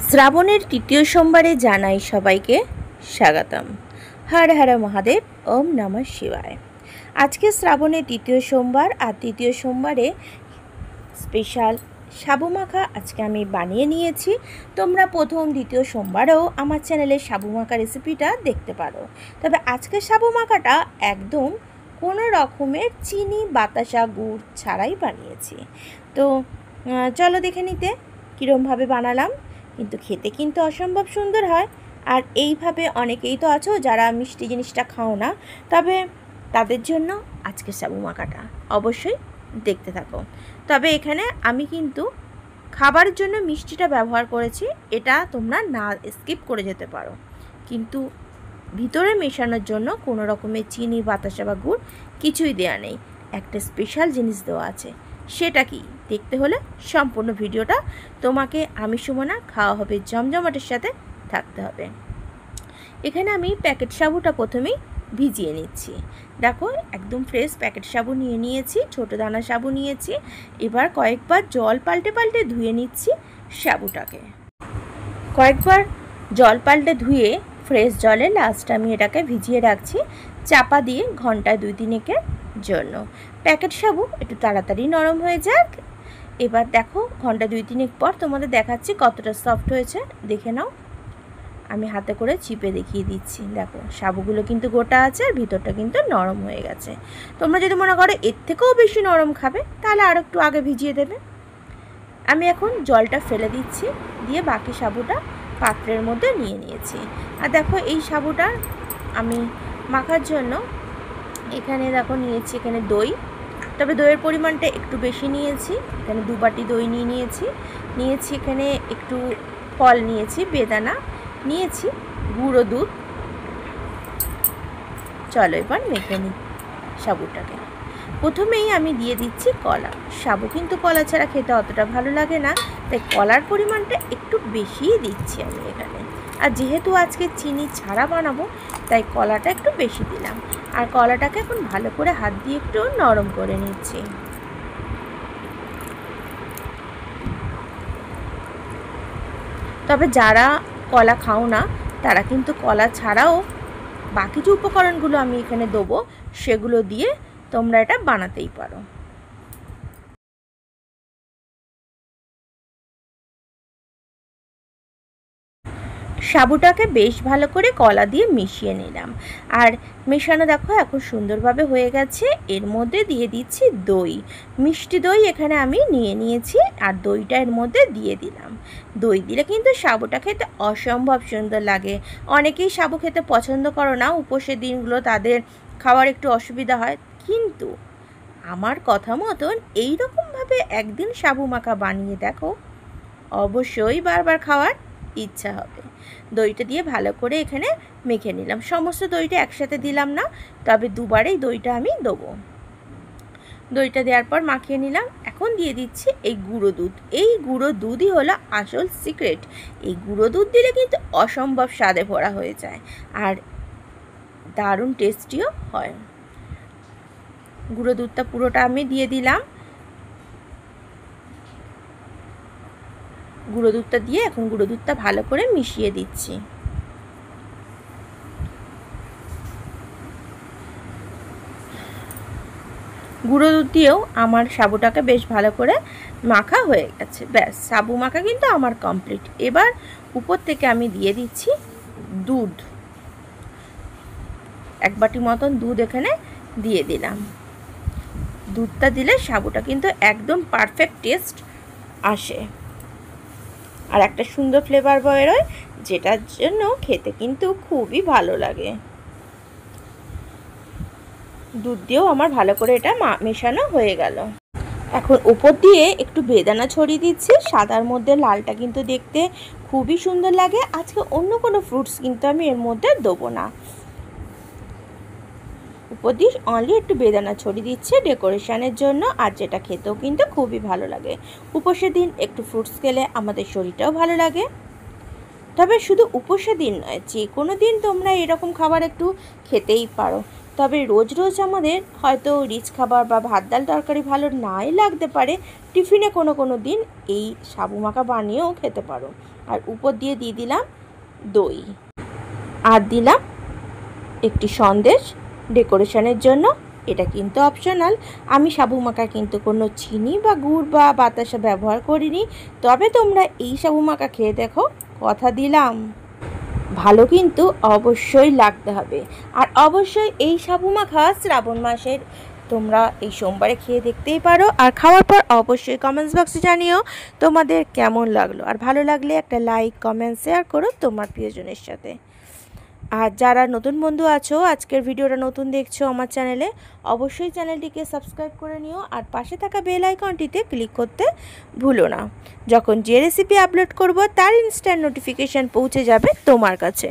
শ্রাবণের তৃতীয় সোমবারে জানাই সবাইকে স্বাগতম। হর হর মহাদেব, ওম নমঃ শিবায়। আজকে শ্রাবণের তৃতীয় সোমবার, আর তৃতীয় সোমবারে স্পেশাল সাবু মাখা আজকে আমি বানিয়ে নিয়েছি। তোমরা প্রথম দ্বিতীয় সোমবারেও আমার চ্যানেলে সাবু মাখা রেসিপিটা দেখতে পারো। তবে আজকে সাবু মাখাটা একদম কোনো রকমের চিনি বাতাসা গুড় ছাড়াই বানিয়েছি। তো চলো দেখে নিতে কীরমভাবে বানালাম। কিন্তু খেতে কিন্তু অসম্ভব সুন্দর হয়। আর এইভাবে অনেকেই তো আছো যারা মিষ্টি জিনিসটা খাও না, তবে তাদের জন্য আজকে সাবু মাখাটা অবশ্যই দেখতে থাকো। তবে এখানে আমি কিন্তু খাবারের জন্য মিষ্টিটা ব্যবহার করেছি, এটা তোমরা না স্কিপ করে যেতে পারো। কিন্তু ভিতরে মেশানোর জন্য কোনো রকমের চিনি বাতাসা বা গুড় কিছুই দেওয়া নেই, একটা স্পেশাল জিনিস দেওয়া আছে। সেটা কি দেখতে হলে সম্পূর্ণ ভিডিওটা তোমাকে আমি সুমনা খাওয়া হবে জমজমাটের সাথে থাকতে হবে। এখানে আমি প্যাকেট সাবুটা প্রথমেই ভিজিয়ে নিচ্ছি। দেখো একদম ফ্রেশ প্যাকেট সাবু নিয়ে নিয়েছি, ছোটো দানা সাবু নিয়েছি। এবার কয়েকবার জল পাল্টে পাল্টে ধুয়ে নিচ্ছি সাবুটাকে। কয়েকবার জল পাল্টে ধুয়ে ফ্রেশ জলে লাস্ট আমি এটাকে ভিজিয়ে রাখছি চাপা দিয়ে ঘন্টায় 2-3 জন্য। প্যাকেট সাবু একটু তাড়াতাড়ি নরম হয়ে যাক। এবার দেখো ঘন্টা 2-3 পর তোমাদের দেখাচ্ছি কতটা সফট হয়েছে, দেখে নাও। আমি হাতে করে চিপে দেখিয়ে দিচ্ছি। দেখো সাবুগুলো কিন্তু গোটা আছে আর ভিতরটা কিন্তু নরম হয়ে গেছে। তোমরা যদি মনে করো এর থেকেও বেশি নরম খাবে তাহলে আর একটু আগে ভিজিয়ে দেবে। আমি এখন জলটা ফেলে দিচ্ছি, দিয়ে বাকি সাবুটা পাত্রের মধ্যে নিয়ে নিয়েছি। আর দেখো এই সাবুটা আমি মাখার জন্য এখানে দেখো নিয়েছি এখানে দই। তবে দইয়ের পরিমাণটা একটু বেশি নিয়েছি, এখানে 2 বাটি দই নিয়েছি এখানে একটু ফল নিয়েছি, বেদানা নিয়েছি, গুঁড়ো দুধ। চলো এবার মেখে নিই সাবুটাকে। প্রথমেই আমি দিয়ে দিচ্ছি কলা। সাবু কিন্তু কলা ছাড়া খেতে অতটা ভালো লাগে না, তাই কলার পরিমাণটা একটু বেশিই দিচ্ছি আমি এখানে। আর যেহেতু আজকে চিনি ছাড়া বানাবো তাই কলাটা একটু বেশি দিলাম। আর কলাটাকে এখন ভালো করে হাত দিয়ে একটু নরম করে নিচ্ছি। তবে যারা কলা খাও না তারা কিন্তু কলা ছাড়াও বাকি যে উপকরণগুলো আমি এখানে দেবো সেগুলো দিয়ে তোমরা এটা বানাতেই পারো। সাবুটাকে বেশ ভালো করে কলা দিয়ে মিশিয়ে নিলাম। আর মেশানো দেখো এখন সুন্দরভাবে হয়ে গেছে। এর মধ্যে দিয়ে দিচ্ছি দই, মিষ্টি দই এখানে আমি নিয়ে নিয়েছি, আর দইটা এর মধ্যে দিয়ে দিলাম। দই দিলে কিন্তু সাবুটা খেতে অসম্ভব সুন্দর লাগে। অনেকেই সাবু খেতে পছন্দ করো না, উপোসের দিনগুলো তাদের খাওয়ার একটু অসুবিধা হয়, কিন্তু আমার কথা মতন এইরকমভাবে একদিন সাবু মাখা বানিয়ে দেখো, অবশ্যই বারবার খাওয়ার ইচ্ছা হবে। দইটা দিয়ে ভালো করে এখানে মেখে নিলাম। সমস্ত দইটা একসাথে দিলাম না, তবে দুবারেই দইটা আমি দেবো। দইটা দেওয়ার পর মাখিয়ে নিলাম। এখন দিয়ে দিচ্ছি এই গুঁড়ো দুধ। এই গুঁড়ো দুধই হলো আসল সিক্রেট। এই গুঁড়ো দুধ দিলে কিন্তু অসম্ভব স্বাদে ভরা হয়ে যায় আর দারুণ টেস্টিও হয়। গুঁড়ো দুধটা পুরোটা আমি দিয়ে দিলাম। গুঁড়ো দুধটা দিয়ে এখন গুঁড়ো দুধটা ভালো করে মিশিয়ে দিচ্ছি। গুঁড়ো দুধ দিয়েও আমার সাবুটাকে বেশ ভালো করে মাখা হয়ে গেছে। ব্যাস সাবু মাখা কিন্তু আমার কমপ্লিট। এবার উপর থেকে আমি দিয়ে দিচ্ছি দুধ। 1 বাটি মতন দুধ এখানে দিয়ে দিলাম। দুধটা দিলে সাবুটা কিন্তু একদম পারফেক্ট টেস্ট আসে আর একটা সুন্দর ফ্লেভার বেরোয়, যেটার জন্য খেতে কিন্তু খুবই ভালো লাগে। দুধ দিয়েও আমার ভালো করে এটা মেশানো হয়ে গেল। এখন উপর দিয়ে একটু বেদানা ছড়িয়ে দিচ্ছি। সাদার মধ্যে লালটা কিন্তু দেখতে খুবই সুন্দর লাগে। আজকে অন্য কোনো ফ্রুটস কিন্তু আমি এর মধ্যে দেবো না। উপর দিয়ে অনলি একটু বেদানা ছড়িয়ে দিচ্ছে ডেকোরেশনের জন্য, আর যেটা খেতেও কিন্তু খুবই ভালো লাগে। উপোসের দিন একটু ফ্রুটস খেলে আমাদের শরীরটাও ভালো লাগে। তবে শুধু উপোসের দিন নয়, যে কোনো দিন তোমরা এরকম খাবার একটু খেতেই পারো। তবে রোজ রোজ আমাদের হয়তো রিচ খাবার বা ভাত ডাল তরকারি ভালো নাই লাগতে পারে, টিফিনে কোনো দিন এই সাবু মাখা বানিয়েও খেতে পারো। আর উপর দিয়ে দিলাম দই, আর দিলাম একটি সন্দেশ ডেকোরেশনের জন্য। এটা কিন্তু অপশনাল। আমি সাবু মাখা কিন্তু কোনো চিনি বা গুড় বা বাতাসা ব্যবহার করিনি। তবে তোমরা এই সাবু মাখা খেয়ে দেখো, কথা দিলাম ভালো কিন্তু অবশ্যই লাগতে হবে। আর অবশ্যই এই সাবু মাখা শ্রাবণ মাসের তোমরা এই সোমবারে খেয়ে দেখতেই পারো। আর খাওয়ার পর অবশ্যই কমেন্টস বক্সে জানিও তোমাদের কেমন লাগলো। আর ভালো লাগলে একটা লাইক, কমেন্ট, শেয়ার করো তোমার প্রিয়জনের সাথে। আর যারা নতুন বন্ধু আছো, আজকের ভিডিওটা নতুন দেখছো আমার চ্যানেলে, অবশ্যই চ্যানেলটিকে সাবস্ক্রাইব করে নিও। আর পাশে থাকা বেল আইকনটিতে ক্লিক করতে ভুলো না। যখন যে রেসিপি আপলোড করব তার ইনস্ট্যান্ট নোটিফিকেশান পৌঁছে যাবে তোমার কাছে।